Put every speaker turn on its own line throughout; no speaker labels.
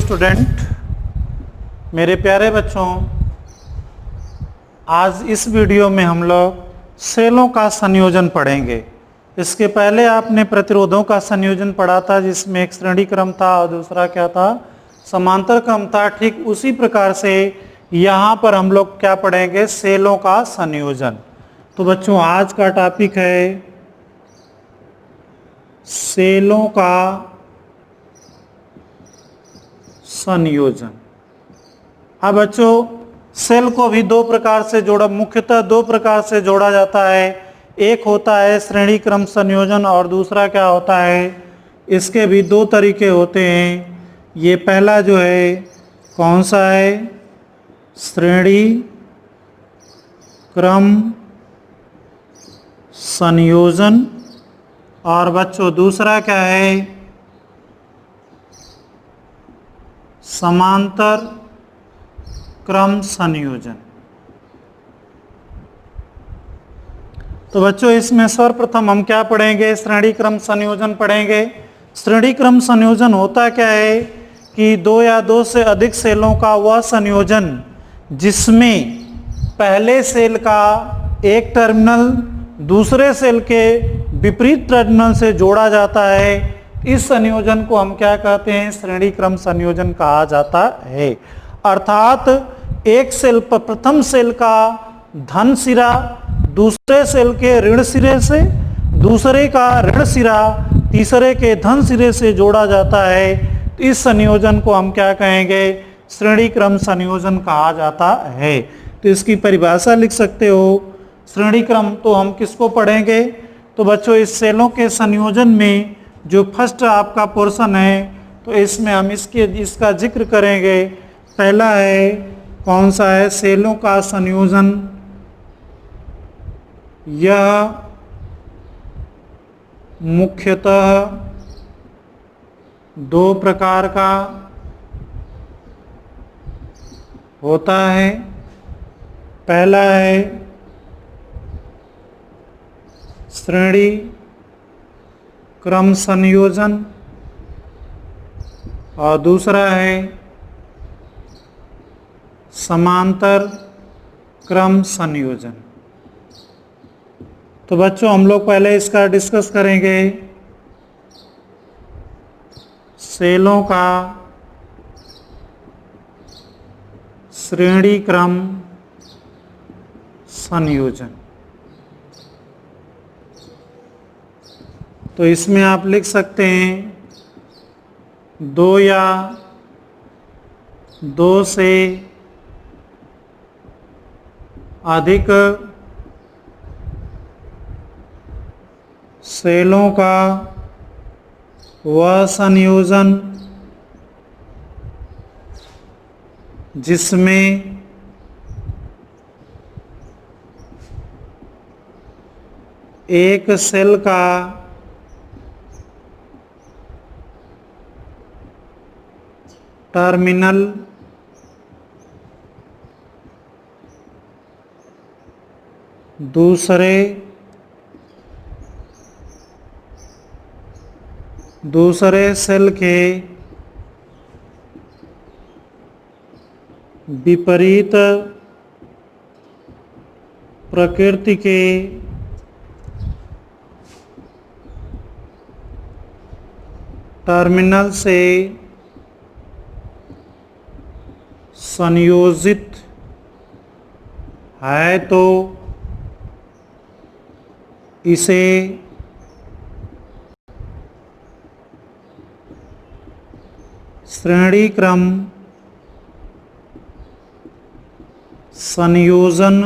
Student, मेरे प्यारे बच्चों, आज इस वीडियो में हम लोग सेलों का संयोजन पढ़ेंगे। इसके पहले आपने प्रतिरोधों का संयोजन पढ़ा था, जिसमें एक श्रेणी क्रम था और दूसरा क्या था, समांतर क्रम था। ठीक उसी प्रकार से यहाँ पर हम लोग क्या पढ़ेंगे, सेलों का संयोजन। तो बच्चों आज का टॉपिक है सेलों का संयोजन। अब बच्चों सेल को भी मुख्यतः दो प्रकार से जोड़ा जाता है। एक होता है श्रेणी क्रम संयोजन और दूसरा क्या होता है, इसके भी दो तरीके होते हैं। ये पहला जो है कौन सा है, श्रेणी क्रम संयोजन, और बच्चों दूसरा क्या है, समांतर क्रम संयोजन। तो बच्चों इसमें सर्वप्रथम हम क्या पढ़ेंगे, श्रेणी क्रम संयोजन पढ़ेंगे। श्रेणी क्रम संयोजन होता क्या है कि दो या दो से अधिक सेलों का वह संयोजन जिसमें पहले सेल का एक टर्मिनल दूसरे सेल के विपरीत टर्मिनल से जोड़ा जाता है, इस संयोजन को हम क्या कहते हैं, श्रेणी क्रम संयोजन कहा जाता है। अर्थात एक सेल पर प्रथम सेल का धन सिरा दूसरे सेल के ऋण सिरे से, दूसरे का ऋण सिरा तीसरे के धन सिरे से जोड़ा जाता है, तो इस संयोजन को हम क्या कहेंगे, श्रेणी क्रम संयोजन कहा जाता है। तो इसकी परिभाषा लिख सकते हो। श्रेणी क्रम तो हम किसको पढ़ेंगे, तो बच्चों इस सेलों के संयोजन में जो फर्स्ट आपका पोर्शन है, तो इसमें हम इसका जिक्र करेंगे। पहला है कौन सा है, सेलों का संयोजन। यह मुख्यतः दो प्रकार का होता है। पहला है श्रेणी क्रम संयोजन और दूसरा है समांतर क्रम संयोजन। तो बच्चों हम लोग पहले इसका डिस्कस करेंगे, सेलों का श्रेणी क्रम संयोजन। तो इसमें आप लिख सकते हैं दो या दो से अधिक सेलों का वह संयोजन जिसमें एक सेल का टर्मिनल दूसरे सेल के विपरीत प्रकृति के टर्मिनल से संयोजित है, तो इसे श्रेणी क्रम संयोजन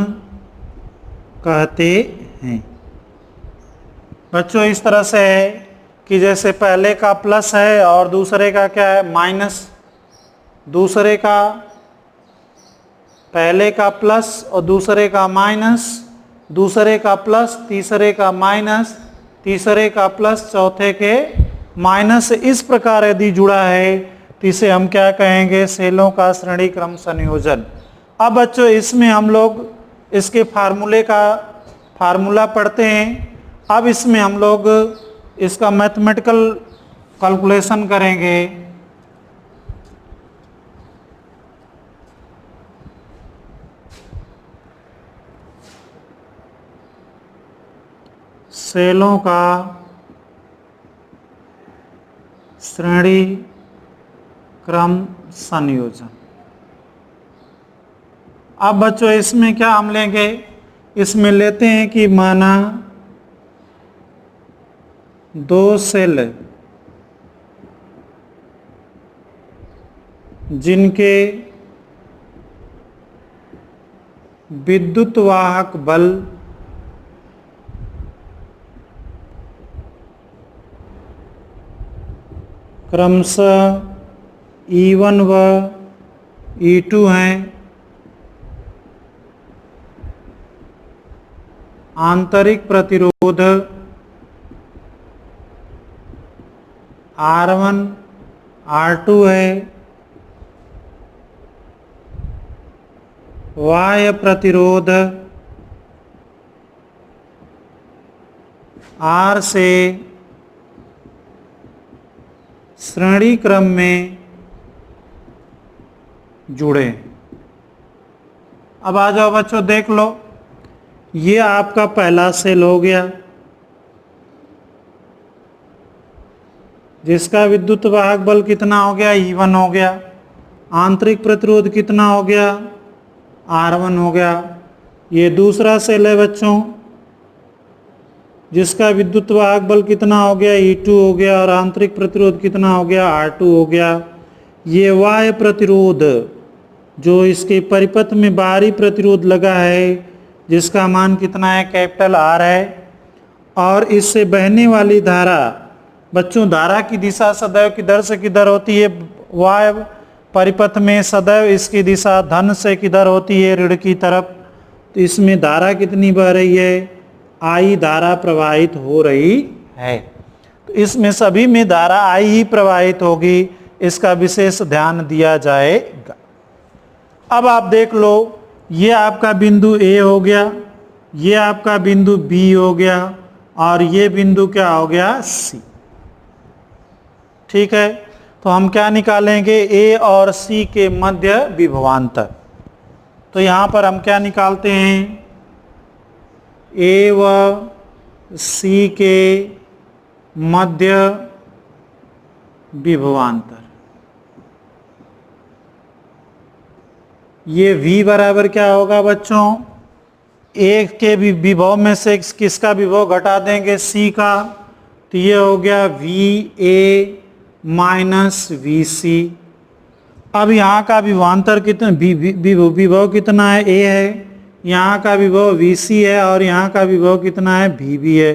कहते हैं। बच्चों इस तरह से है कि जैसे पहले का प्लस है और दूसरे का क्या है, माइनस। दूसरे का पहले का प्लस और दूसरे का माइनस, दूसरे का प्लस तीसरे का माइनस, तीसरे का प्लस चौथे के माइनस। इस प्रकार यदि जुड़ा है तो इसे हम क्या कहेंगे, सेलों का श्रेणी क्रम संयोजन। अब बच्चों इसमें हम लोग इसके फार्मूला पढ़ते हैं। अब इसमें हम लोग इसका मैथमेटिकल कैलकुलेशन करेंगे। सेलों का श्रेणी क्रम संयोजन। अब बच्चों इसमें क्या हम लेंगे, इसमें लेते हैं कि माना दो सेल जिनके विद्युत वाहक बल क्रमशः E1 व E2 हैं, आंतरिक प्रतिरोध R1 R2 है, बाह्य प्रतिरोध R से श्रेणी क्रम में जुड़े। अब आ जाओ बच्चों, देख लो, ये आपका पहला सेल हो गया जिसका विद्युत वाहक बल कितना हो गया, E1 हो गया। आंतरिक प्रतिरोध कितना हो गया, R1 हो गया। ये दूसरा सेल है बच्चों जिसका विद्युत वाहक बल कितना हो गया, E2 हो गया, और आंतरिक प्रतिरोध कितना हो गया, R2 हो गया। ये बाह्य प्रतिरोध जो इसके परिपथ में बाहरी प्रतिरोध लगा है जिसका मान कितना है, कैपिटल R है। और इससे बहने वाली धारा, बच्चों धारा की दिशा सदैव किधर से किधर होती है, बाह्य परिपथ में सदैव इसकी दिशा धन से किधर होती है, ऋण की तरफ। तो इसमें धारा कितनी बह रही है, I धारा प्रवाहित हो रही है। तो इसमें सभी में धारा I ही प्रवाहित होगी, इसका विशेष ध्यान दिया जाएगा। अब आप देख लो, ये आपका बिंदु A हो गया, ये आपका बिंदु B हो गया, और ये बिंदु क्या हो गया, C। ठीक है, तो हम क्या निकालेंगे, A और C के मध्य विभवांतर। तो यहां पर हम क्या निकालते हैं, A व C के मध्य विभवांतर। ये V बराबर क्या होगा बच्चों, एक के विभव में से किसका विभव घटा देंगे, C का। तो ये हो गया VA माइनस VC। अब यहाँ का विभवांतर कितना, विभव कितना है, A है, यहाँ का विभव VC है, और यहाँ का विभव कितना है, VB है।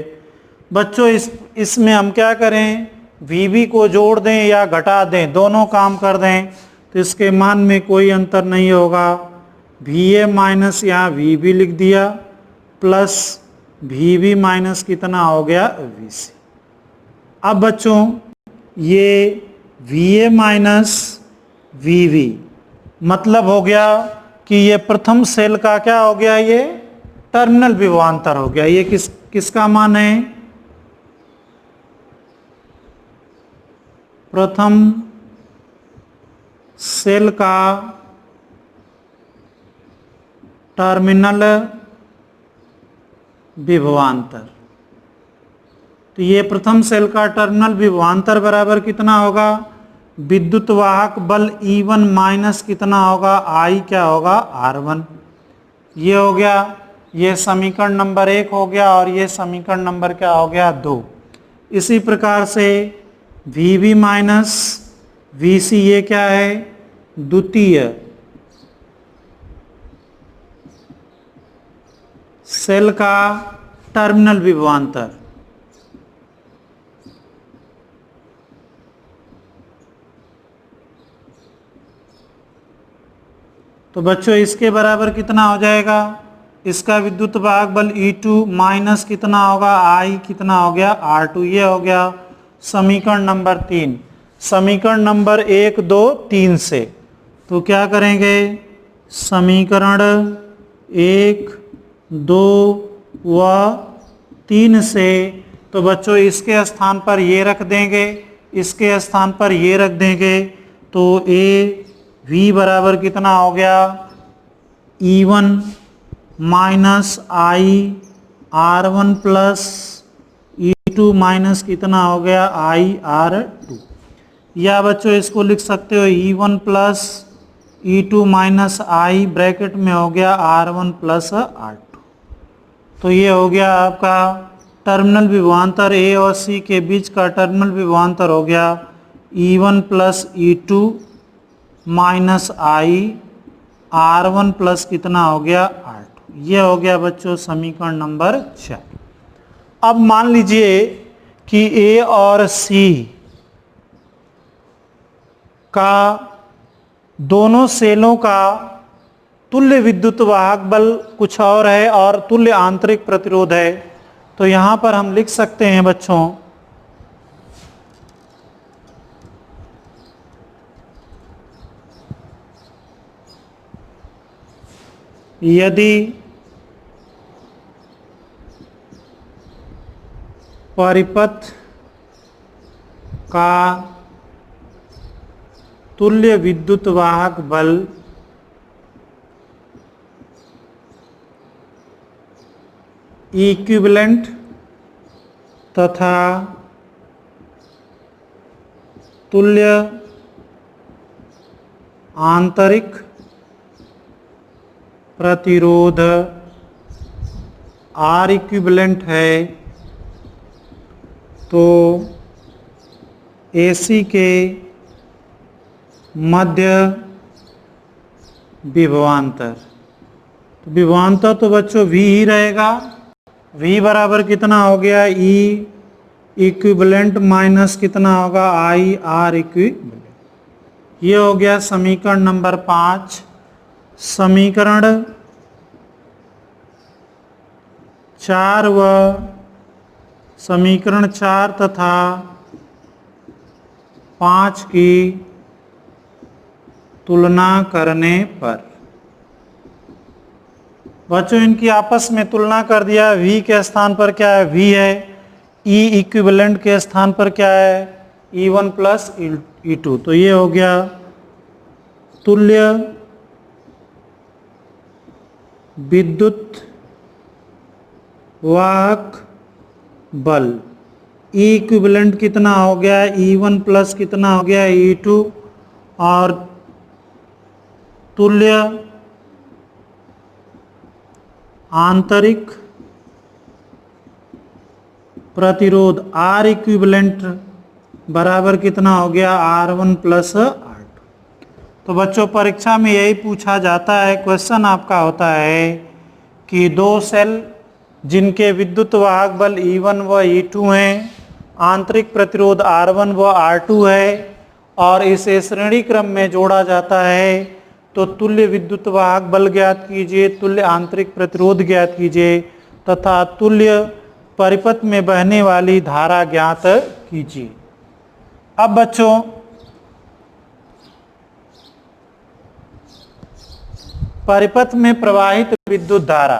बच्चों इसमें हम क्या करें, VB को जोड़ दें या घटा दें, दोनों काम कर दें, तो इसके मान में कोई अंतर नहीं होगा। VA माइनस यहाँ VB लिख दिया, प्लस VB माइनस कितना हो गया, VC। अब बच्चों ये VA माइनस VB मतलब हो गया कि ये प्रथम सेल का क्या हो गया, ये टर्मिनल विभवांतर हो गया। ये किसका मान है, प्रथम सेल का टर्मिनल विभवांतर। तो ये प्रथम सेल का टर्मिनल विभवांतर बराबर कितना होगा, विद्युत वाहक बल E1 माइनस कितना होगा, I क्या होगा, R1। ये हो गया, ये समीकरण नंबर 1 हो गया, और ये समीकरण नंबर क्या हो गया, 2। इसी प्रकार से VB माइनस VC ये क्या है, द्वितीय सेल का टर्मिनल विभवांतर। तो बच्चों इसके बराबर कितना हो जाएगा, इसका विद्युत वाहक बल E2 माइनस कितना होगा, I कितना हो गया, R2। ये हो गया समीकरण नंबर 3। समीकरण नंबर 1, 2, 3 से तो क्या करेंगे, समीकरण 1, 2 व 3 से, तो बच्चों इसके स्थान पर ये रख देंगे, इसके स्थान पर ये रख देंगे, तो V बराबर कितना हो गया, E1 minus I R1 plus E2 minus कितना हो गया IR2, या बच्चों इसको लिख सकते हो E1 plus E2 minus I bracket में हो गया R1 प्लस R2। तो ये हो गया आपका टर्मिनल विभवांतर A और C के बीच का टर्मिनल विभवांतर हो गया E1 plus E2 minus I R1 plus कितना हो गया R2। ये हो गया बच्चों समीकरण नंबर 4। अब मान लीजिए कि A और C का दोनों सेलों का तुल्य विद्युत वाहक बल कुछ और है और तुल्य आंतरिक प्रतिरोध है। तो यहां पर हम लिख सकते हैं बच्चों यदि परिपथ का तुल्य विद्युत वाहक बल इक्विवेलेंट तथा तुल्य आंतरिक प्रतिरोध R इक्विवेलेंट है, तो AC के मध्य विभवांतर, तो विभवांतर तो बच्चों V ही रहेगा। V बराबर कितना हो गया E इक्विवेलेंट माइनस कितना होगा IR इक्विवेलेंट। ये हो गया समीकरण नंबर 5। समीकरण 4 व समीकरण 4 तथा 5 की तुलना करने पर बच्चों इनकी आपस में तुलना कर दिया। V के स्थान पर क्या है V है, E इक्विवेलेंट के स्थान पर क्या है E1 प्लस E2। तो ये हो गया तुल्य विद्युत वाहक बल E इक्विवेलेंट कितना हो गया E1 प्लस कितना हो गया E2, और तुल्य आंतरिक प्रतिरोध R इक्विवेलेंट बराबर कितना हो गया R1 प्लस R2। तो बच्चों परीक्षा में यही पूछा जाता है, क्वेश्चन आपका होता है कि दो सेल जिनके विद्युत वाहक बल E1 व E2 हैं, आंतरिक प्रतिरोध R1 व R2 है, और इसे श्रेणी क्रम में जोड़ा जाता है, तो तुल्य विद्युत वाहक बल ज्ञात कीजिए, तुल्य आंतरिक प्रतिरोध ज्ञात कीजिए तथा तुल्य परिपथ में बहने वाली धारा ज्ञात कीजिए। अब बच्चों परिपथ में प्रवाहित विद्युत धारा,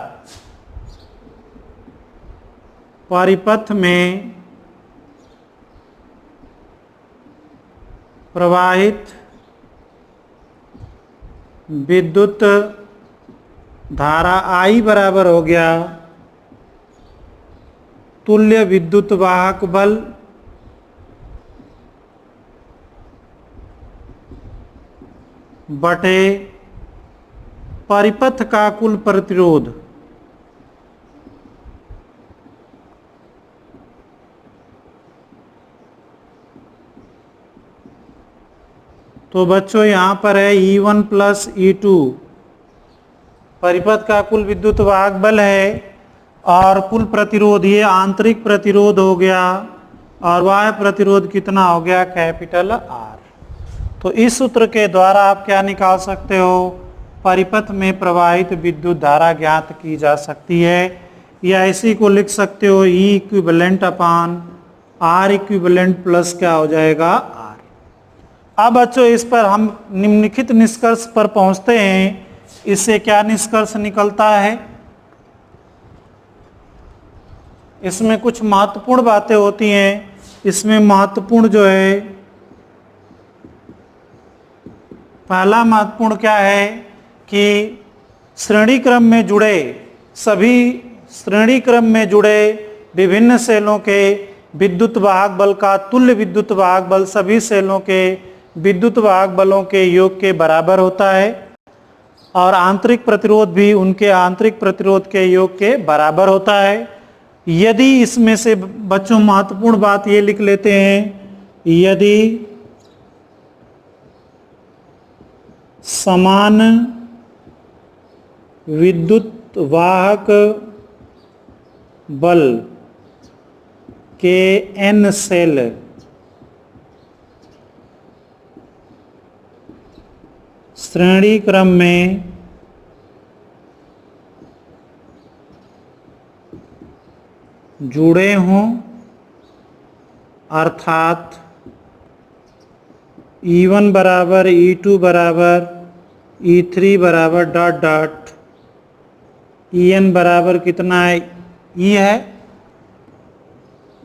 परिपथ में प्रवाहित विद्युत धारा I बराबर हो गया तुल्य विद्युत वाहक बल बटे परिपथ का कुल प्रतिरोध। तो बच्चों यहां पर है E1 प्लस E2 परिपथ का कुल विद्युत वाहक बल है, और कुल प्रतिरोध ये आंतरिक प्रतिरोध हो गया, और बाह्य प्रतिरोध कितना हो गया कैपिटल R। तो इस सूत्र के द्वारा आप क्या निकाल सकते हो, परिपथ में प्रवाहित विद्युत धारा ज्ञात की जा सकती है, या इसी को लिख सकते हो E इक्विवेलेंट अपान R इक्विवेलेंट प्लस क्या हो जाएगा R। अब बच्चों इस पर हम निम्नलिखित निष्कर्ष पर पहुंचते हैं। इससे क्या निष्कर्ष निकलता है, इसमें कुछ महत्वपूर्ण बातें होती हैं। इसमें महत्वपूर्ण जो है, पहला महत्वपूर्ण क्या है कि श्रेणी क्रम में जुड़े विभिन्न सेलों के विद्युत वाहक बल का तुल्य विद्युत वाहक बल सभी सेलों के विद्युत वाहक बलों के योग के बराबर होता है और आंतरिक प्रतिरोध भी उनके आंतरिक प्रतिरोध के योग के बराबर होता है। यदि इसमें से बच्चों महत्वपूर्ण बात ये लिख लेते हैं, यदि समान विद्युत वाहक बल के n सेल श्रेणी क्रम में जुड़े हों अर्थात E1 बराबर E2 बराबर E3 बराबर डॉट डॉट En बराबर कितना है E है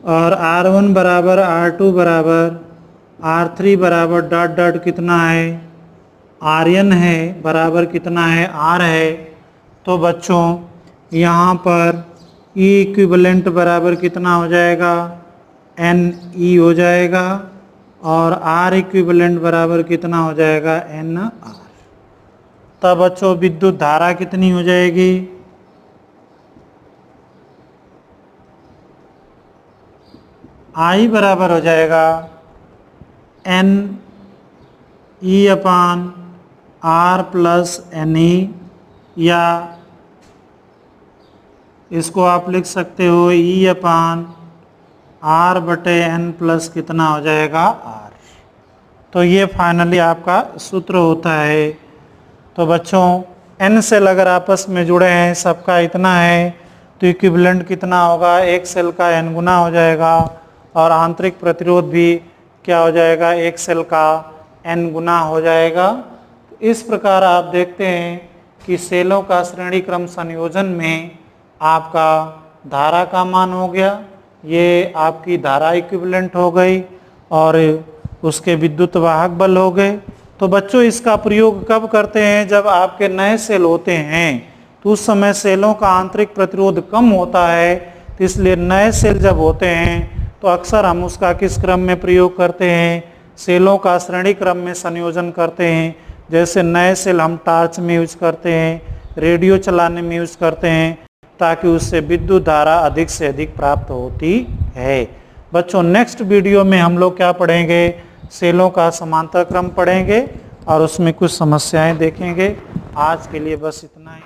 और R1 बराबर R2 बराबर R3 बराबर डॉट डॉट कितना है Rn है बराबर कितना है R है। तो बच्चों यहाँ पर E इक्विवेलेंट बराबर कितना हो जाएगा Ne हो जाएगा और R इक्विवेलेंट बराबर कितना हो जाएगा Nr। तब बच्चों विद्युत धारा कितनी हो जाएगी I बराबर हो जाएगा Ne अपान R प्लस Ne, या इसको आप लिख सकते हो E अपान R बटे N प्लस कितना हो जाएगा R। तो ये फाइनली आपका सूत्र होता है। तो बच्चों N सेल अगर आपस में जुड़े हैं सबका इतना है तो इक्विवेलेंट कितना होगा, एक सेल का N गुना हो जाएगा और आंतरिक प्रतिरोध भी क्या हो जाएगा, एक सेल का N गुना हो जाएगा। इस प्रकार आप देखते हैं कि सेलों का श्रेणी क्रम संयोजन में आपका धारा का मान हो गया, ये आपकी धारा इक्विवेलेंट हो गई और उसके विद्युत वाहक बल हो गए। तो बच्चों इसका प्रयोग कब करते हैं, जब आपके नए सेल होते हैं तो उस समय सेलों का आंतरिक प्रतिरोध कम होता है, तो इसलिए नए सेल जब होते हैं तो अक्सर हम उसका किस क्रम में प्रयोग करते हैं, सेलों का श्रेणी क्रम में संयोजन करते हैं। जैसे नए सेल हम टार्च में यूज करते हैं, रेडियो चलाने में यूज करते हैं ताकि उससे विद्युत धारा अधिक से अधिक प्राप्त होती है। बच्चों नेक्स्ट वीडियो में हम लोग क्या पढ़ेंगे, सेलों का समांतर क्रम पढ़ेंगे और उसमें कुछ समस्याएं देखेंगे। आज के लिए बस इतना ही।